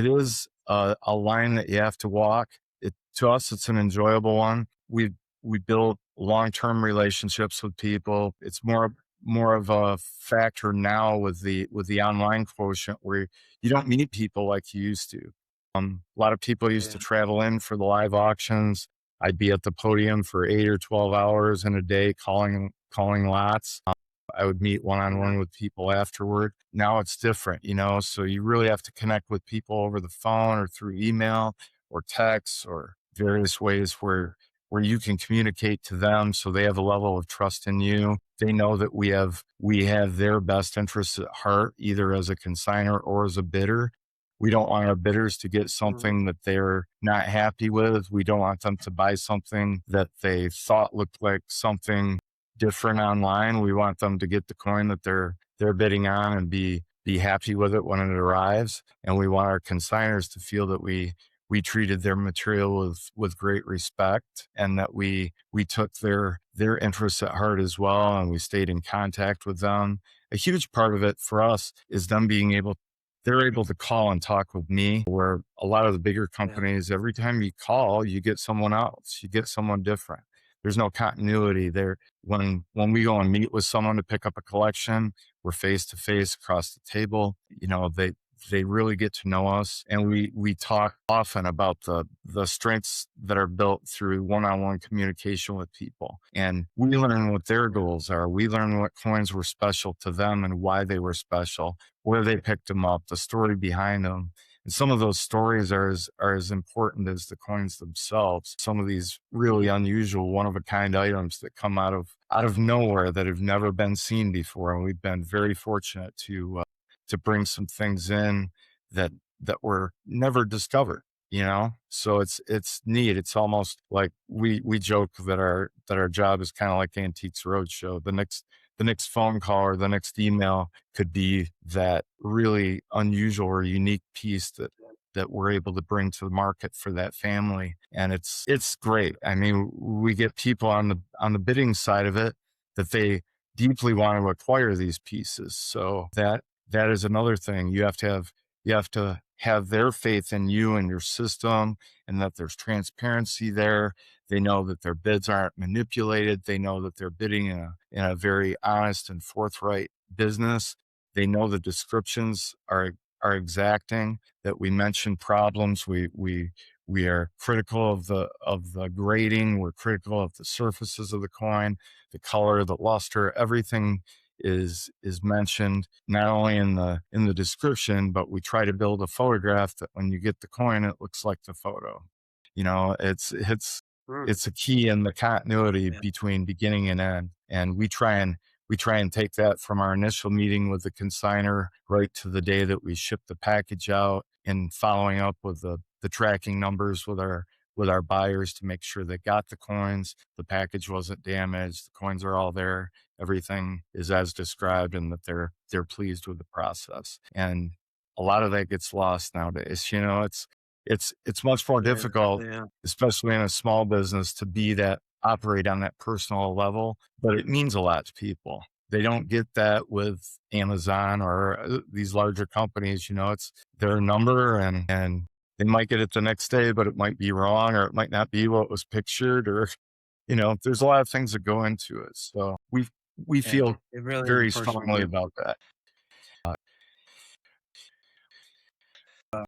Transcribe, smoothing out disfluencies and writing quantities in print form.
It is a line that you have to walk. To us, it's an enjoyable one. We build long-term relationships with people. It's more of a factor now with the online quotient where you don't meet people like you used to. A lot of people used to Yeah. travel in for the live auctions. I'd be at the podium for 8 or 12 hours in a day calling lots. I would meet one on Yeah. one with people afterward. Now it's different, so you really have to connect with people over the phone or through email or text or various ways where you can communicate to them so they have a level of trust in you. They know that we have their best interests at heart, either as a consigner or as a bidder. We don't want our bidders to get Mhm. something that they're not happy with. We don't want them to buy something that they thought looked like something different online. We want them to get the coin that they're bidding on and be happy with it when it arrives. And we want our consigners to feel that we treated their material with great respect and that we took their interests at heart as well, and we stayed in contact with them. A huge part of it for us is them they're able to call and talk with me, where a lot of the bigger Yeah. companies, every time you call, you get someone else, you get someone different. There's no continuity there. When we go and meet with someone to pick up a collection, we're face to face across the table. They really get to know us, and we talk often about the strengths that are built through one-on-one communication with people, and we learn what their Yeah. goals are. We learn what coins were special to them and why they were special, where they picked them up, the story behind them. And some of those stories are as important as the coins themselves. Some of these really unusual, one of a kind items that come out of nowhere that have never been seen before. And we've been very fortunate to bring some things in that were never discovered. So it's neat. It's almost like we joke that our job is kind of like Antiques Roadshow. The next phone call or the next email could be that really unusual or unique piece that we're able to bring to the market for that family. And it's great. I mean, we get people on the bidding side of it that they deeply want to acquire these pieces. So that is another thing. You have to have their faith in you and your system, and that there's transparency there. They know that their bids aren't manipulated. They know that they're bidding in a very honest and forthright business. They know the descriptions are exacting, that we mention problems. We are critical of the grading. We're critical of the surfaces of the coin, the color, the luster, everything is mentioned not only in the description, but we try to build a photograph that when you get the coin, it looks like the photo. Mm. It's a key in the continuity Yeah. between beginning and end. And we try and take that from our initial meeting with the consigner right to the day that we ship the package out, and following up with the tracking numbers with our buyers to make sure they got the coins, the package wasn't damaged, the coins are all there, everything is as described, and that they're pleased with the process. And a lot of that gets lost nowadays. It's much more Yeah. difficult, Yeah. especially in a small business, to operate on that personal level, but it means a lot to people. They don't get that with Amazon or these larger companies. It's their number, and they might get it the next day, but it might be wrong, or it might not be what was pictured, or there's a lot of things that go into it. So we Yeah. feel It really is a very personal strongly deal. about that. Uh,